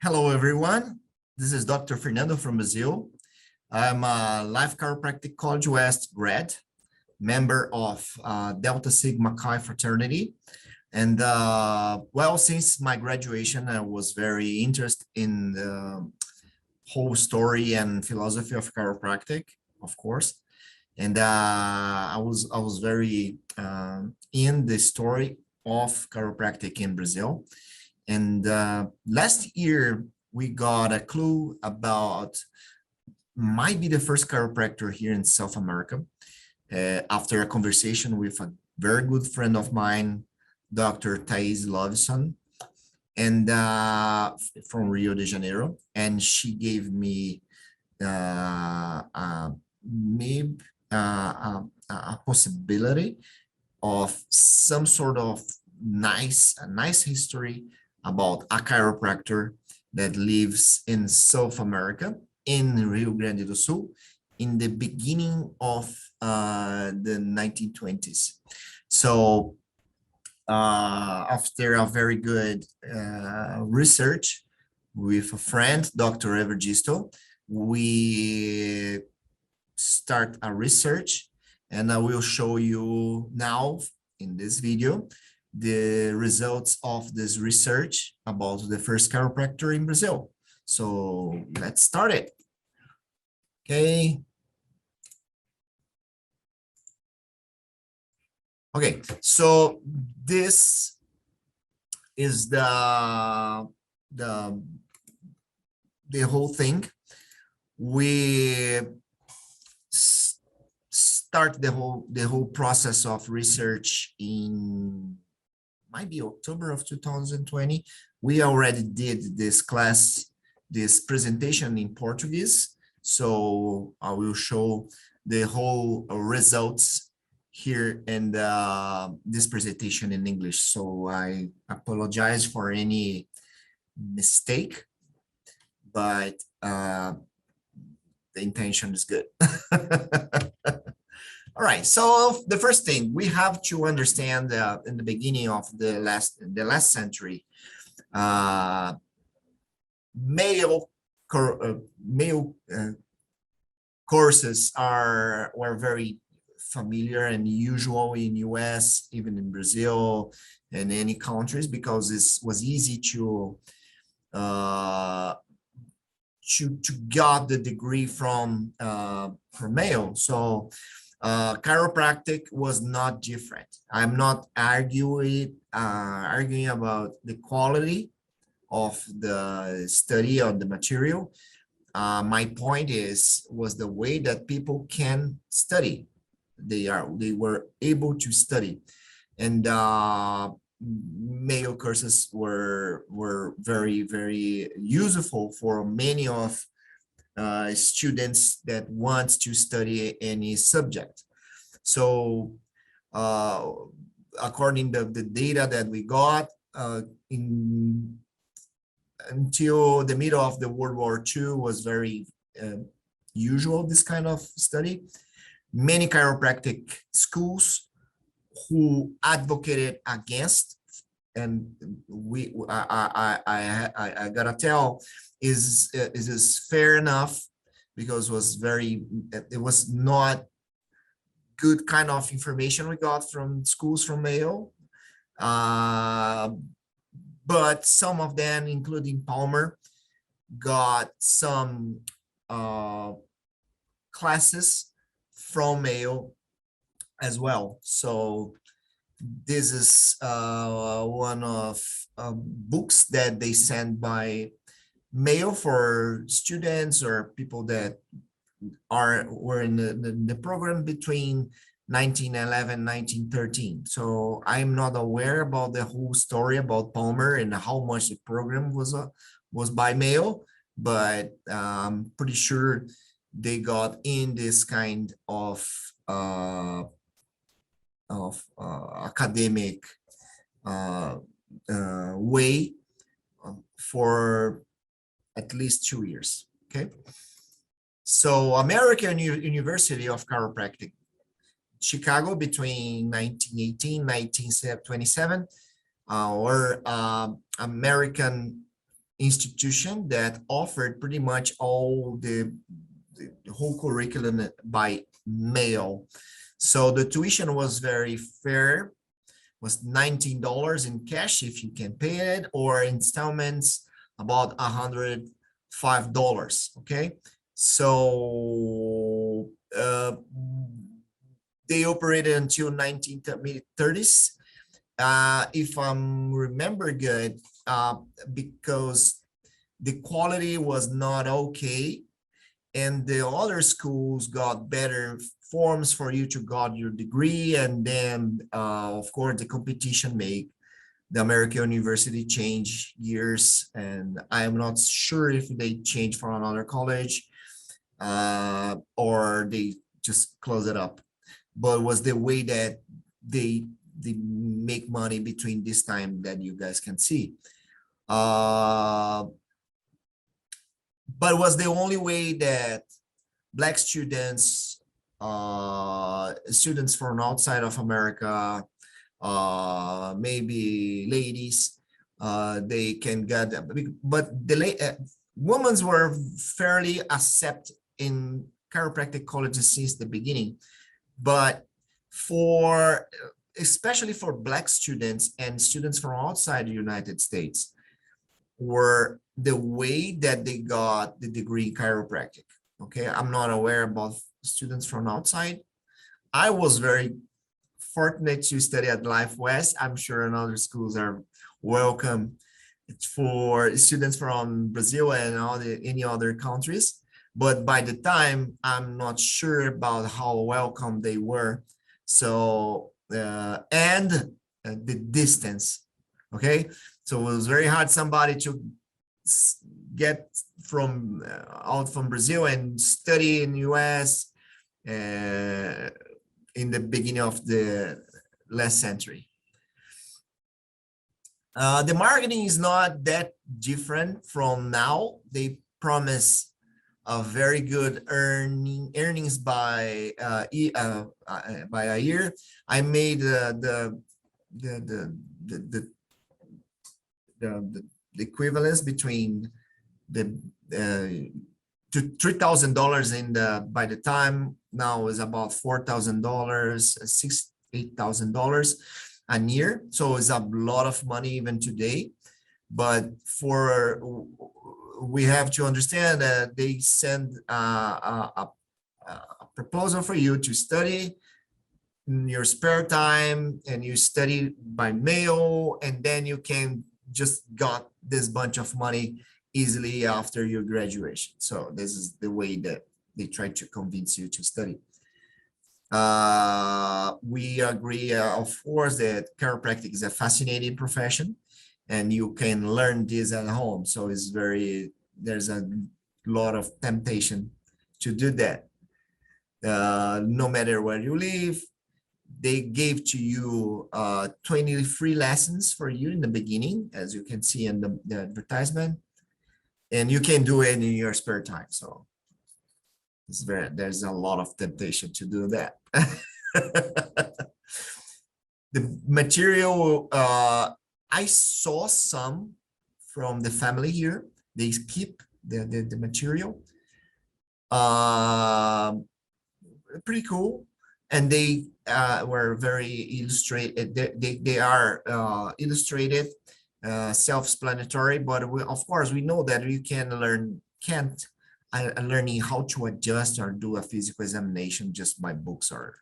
Hello, everyone. This is Dr. Fernando from Brazil. I'm a Life Chiropractic College West grad, member of Delta Sigma Chi fraternity. And well, since my graduation, I was very interested in the whole story and philosophy of chiropractic, of course. And I was very in the story of chiropractic in Brazil. And last year, we got a clue about might be the first chiropractor here in South America. After a conversation with a very good friend of mine, Dr. Thais Lovison, and from Rio de Janeiro. And she gave me maybe a possibility of some sort of nice history about a chiropractor that lives in South America, in Rio Grande do Sul, in the beginning of the 1920s. So after a very good research with a friend, Dr. Evergisto, we start a research, and I will show you now in this video the results of this research about the first chiropractor in Brazil. So let's start it. Okay. Okay, so this is the whole thing. We start the whole process of research in might be October of 2020. We already did this class, this presentation in Portuguese. So I will show the whole results here in this presentation in English. So I apologize for any mistake, but the intention is good. All right, so the first thing we have to understand in the beginning of the last century, male courses were very familiar and usual in US, even in Brazil and any countries, because it was easy to get the degree from male. So chiropractic was not different. I'm not arguing about the quality of the study of the material. My point was the way that people can study. They were able to study, and male courses were very, very useful for many of students that want to study any subject. So according to the data that we got until the middle of the World War II was very usual, this kind of study. Many chiropractic schools who advocated against, and I gotta tell, is fair enough, because it was not good kind of information we got from schools from Mayo, but some of them, including Palmer, got some classes from Mayo as well. So this is one of books that they send by mail for students or people that were in the program between 1911 1913. So I'm not aware about the whole story about Palmer and how much the program was by mail, but I'm pretty sure they got in this kind of academic way for at least 2 years. Okay, so American University of Chiropractic, Chicago, between 1918 1927, or American institution that offered pretty much all the whole curriculum by mail. So the tuition was very fair, was $19 in cash if you can pay it, or installments about $105. Okay, so they operated until 1930s. If I'm remember good, because the quality was not okay, and the other schools got better forms for you to got your degree, and then of course the competition made the American University change years, and I am not sure if they changed for another college or they just close it up, but was the way that they make money between this time that you guys can see. But it was the only way that Black students, students from outside of America, maybe ladies, they can get, but the women were fairly accepted in chiropractic colleges since the beginning. But for, especially for Black students and students from outside the United States, were the way that they got the degree in chiropractic. Okay, I'm not aware about students from outside. I was very fortunate to study at Life West. I'm sure in other schools are welcome for students from Brazil and any other countries. But by the time, I'm not sure about how welcome they were. So, and the distance, okay? So it was very hard somebody to get from out from Brazil and study in the US in the beginning of the last century. The marketing is not that different from now. They promise a very good earnings by a year. I made the equivalence between the to $3,000 in the, by the time now is about $4,000, $8,000 a year. So it's a lot of money even today. But for, we have to understand that they send a proposal for you to study in your spare time, and you study by mail, and then you can just got this bunch of money easily after your graduation. So this is the way that they try to convince you to study. We agree, of course, that chiropractic is a fascinating profession, and you can learn this at home. So it's very, there's a lot of temptation to do that. No matter where you live, they gave to you 20 free lessons for you in the beginning, as you can see in the advertisement, and you can do it in your spare time. So it's very, there's a lot of temptation to do that. The material, I saw some from the family here. They keep the material. Pretty cool. And they were very illustrated. They are illustrated, self-explanatory, but we, of course, we know that you can learn, learning how to adjust or do a physical examination just by books or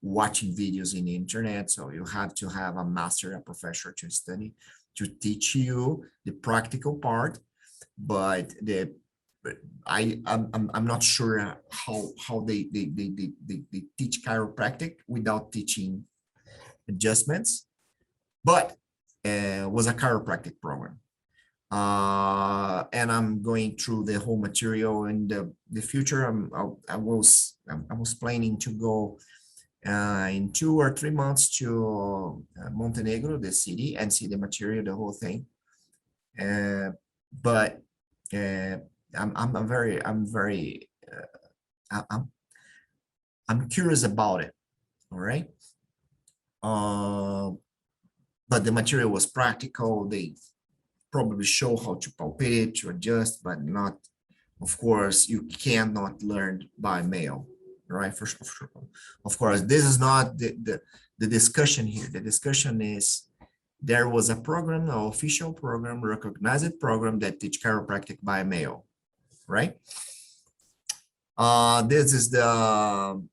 watching videos in the internet. So you have to have a master, a professor to study, to teach you the practical part. But the I'm not sure how they teach chiropractic without teaching adjustments, but was a chiropractic program. And I'm going through the whole material in the future. I was planning to go in 2 or 3 months to Montenegro, the city, and see the material, the whole thing. But I'm curious about it. All right. But the material was practical. They probably show how to palpate it, to adjust, but not, of course, you cannot learn by mail, right? For sure. Of course, this is not the discussion here. The discussion is there was a program, an official program, recognized program that teach chiropractic by mail, right? This is the, I'm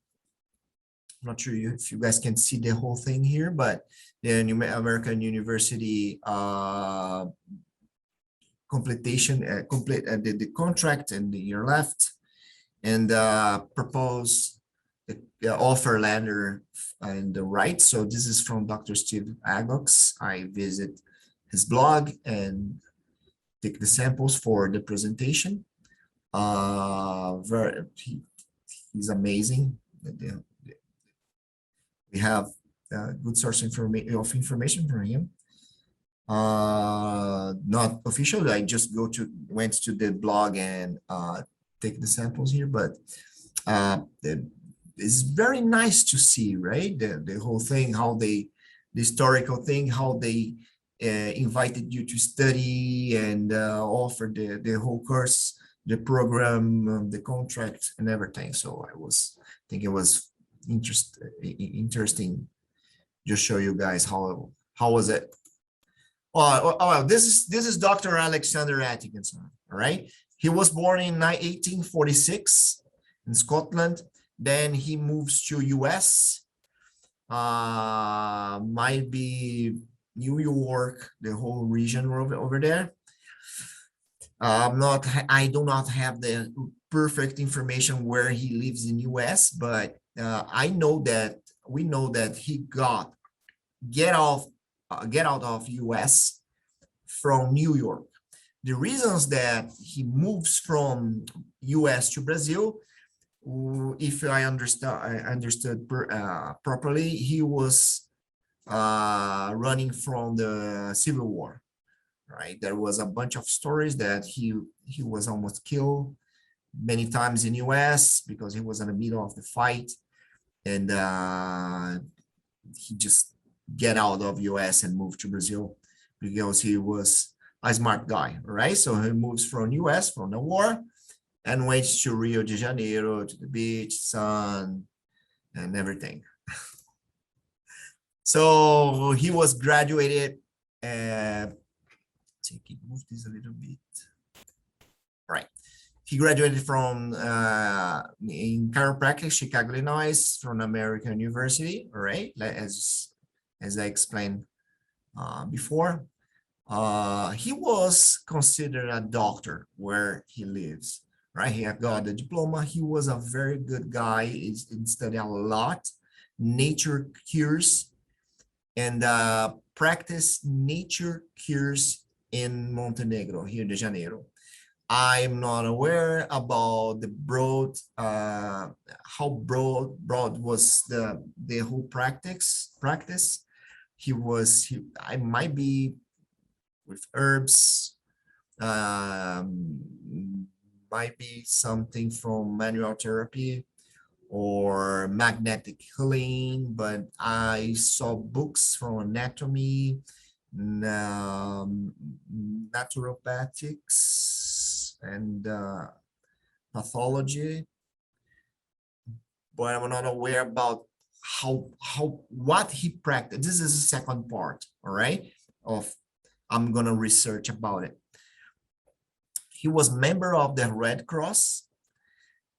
not sure if you guys can see the whole thing here, but the American University completion, complete the contract and your left, and propose the offer letter and the right. So this is from Dr. Steve Agox. I visit his blog and take the samples for the presentation. He's amazing. We have good source of information from him. Not official. I just went to the blog and take the samples here, but it's very nice to see, right? The whole thing, how the historical thing, how they invited you to study and offered the whole course, the program, the contract, and everything. So I think it was interesting. Just show you guys how was it. Oh, this is Dr. Alexander Atkinson. All right, he was born in 1846 in Scotland. Then he moves to US. Might be New York, the whole region over there. I do not have the perfect information where he lives in US, but we know that he get out of US from New York. The reasons that he moves from US to Brazil, if I understood properly, he was running from the Civil War, right? There was a bunch of stories that he was almost killed many times in US because he was in the middle of the fight, and he just get out of US and moved to Brazil because he was a smart guy, right? So he moves from US, from the war, and went to Rio de Janeiro, to the beach, sun, and everything. So he was graduated. So I can move this a little bit. Right. He graduated from in chiropractic, Chicago, Illinois, from American University. All right, as I explained before. He was considered a doctor where he lives, right? He had got a diploma. He was a very good guy. He studied a lot, nature cures, and practiced nature cures in Montenegro, Rio de Janeiro. I'm not aware about the broad, how broad was the whole practice. I might be with herbs, might be something from manual therapy or magnetic healing, but I saw books from anatomy, naturopathics, and pathology, but I'm not aware about what he practiced. This is the second part, all right, of I'm gonna research about it. He was member of the Red Cross.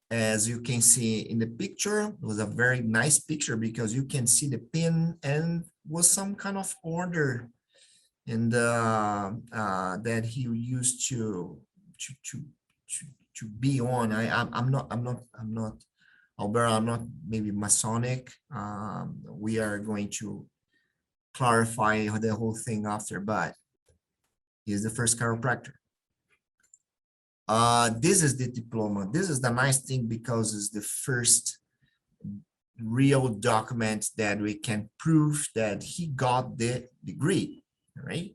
As you can see in the picture, it was a very nice picture because you can see the pin and was some kind of order and that he used to be on. I'm not Albert, I'm not maybe Masonic. We are going to clarify the whole thing after, but he's the first chiropractor. This is the diploma. This is the nice thing because it's the first real document that we can prove that he got the degree, right?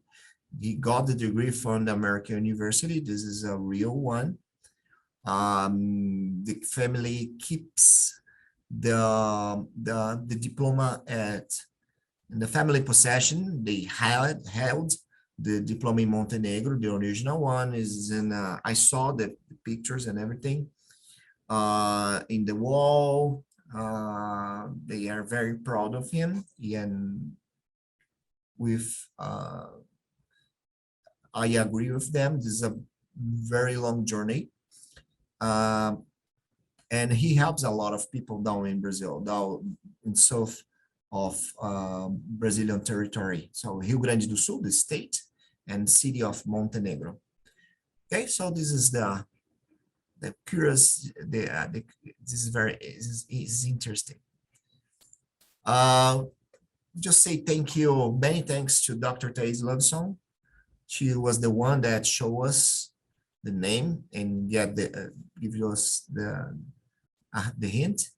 He got the degree from the American University. This is a real one. The family keeps the diploma in the family possession. They held the diploma in Montenegro, the original one is in, I saw the pictures and everything in the wall. They are very proud of him, and with I agree with them. This is a very long journey. And he helps a lot of people down in Brazil, down in south of Brazilian territory. So Rio Grande do Sul, the state, and city of Montenegro. Okay, so this is the curious, this is very, is interesting. Just say thank you, many thanks to Dr. Thais Loveson. She was the one that showed us the name and give us the hint.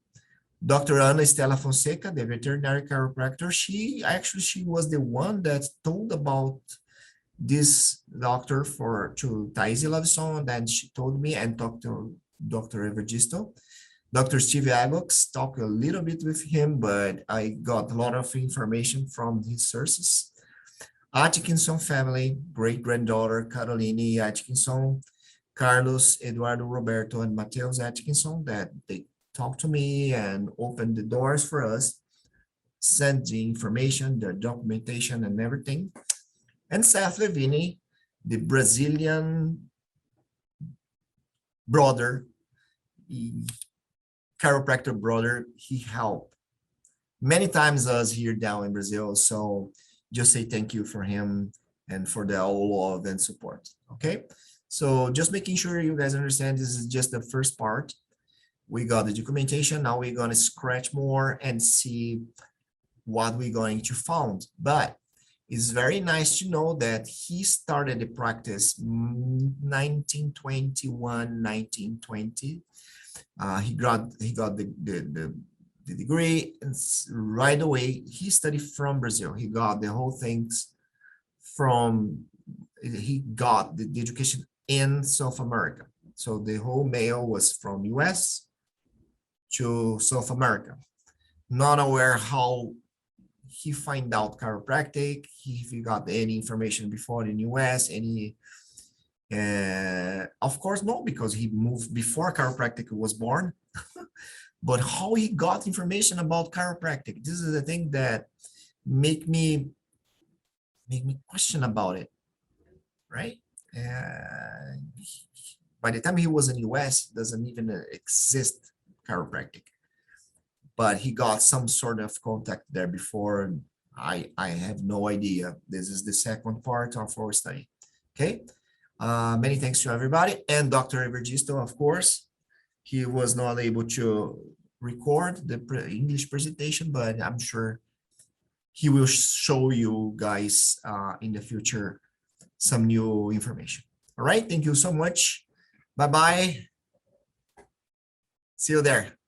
Dr. Ana Estela Fonseca, the veterinary chiropractor, she was the one that told about this doctor to Thais Loveson, then she told me, and talked to Dr. Evergisto. Dr. Steve Agox, talked a little bit with him, but I got a lot of information from his sources. Atkinson family, great-granddaughter Caroline Atkinson, Carlos, Eduardo Roberto, and Mateus Atkinson, that they talked to me and opened the doors for us, sent the information, the documentation, and everything. And Seth Levine, the Brazilian brother, chiropractor brother, he helped many times us here down in Brazil. So just say thank you for him and for the all love and support. Okay, so just making sure you guys understand, this is just the first part. We got the documentation. Now we're going to scratch more and see what we're going to find. But it's very nice to know that he started the practice 1921, 1920. He got the degree, and right away he studied from Brazil. He got the whole things from, he got the education in South America. So the whole mail was from US to South America. Not aware how he find out chiropractic, if he got any information before in US, any, of course, no, because he moved before chiropractic was born. But how he got information about chiropractic, this is the thing that make me question about it, right? By the time he was in US, doesn't even exist chiropractic, but he got some sort of contact there before. I have no idea. This is the second part of our study. Okay, many thanks to everybody, and Dr. Evergisto, of course. He was not able to record the English presentation, but I'm sure he will show you guys in the future some new information. All right, thank you so much. Bye-bye. See you there.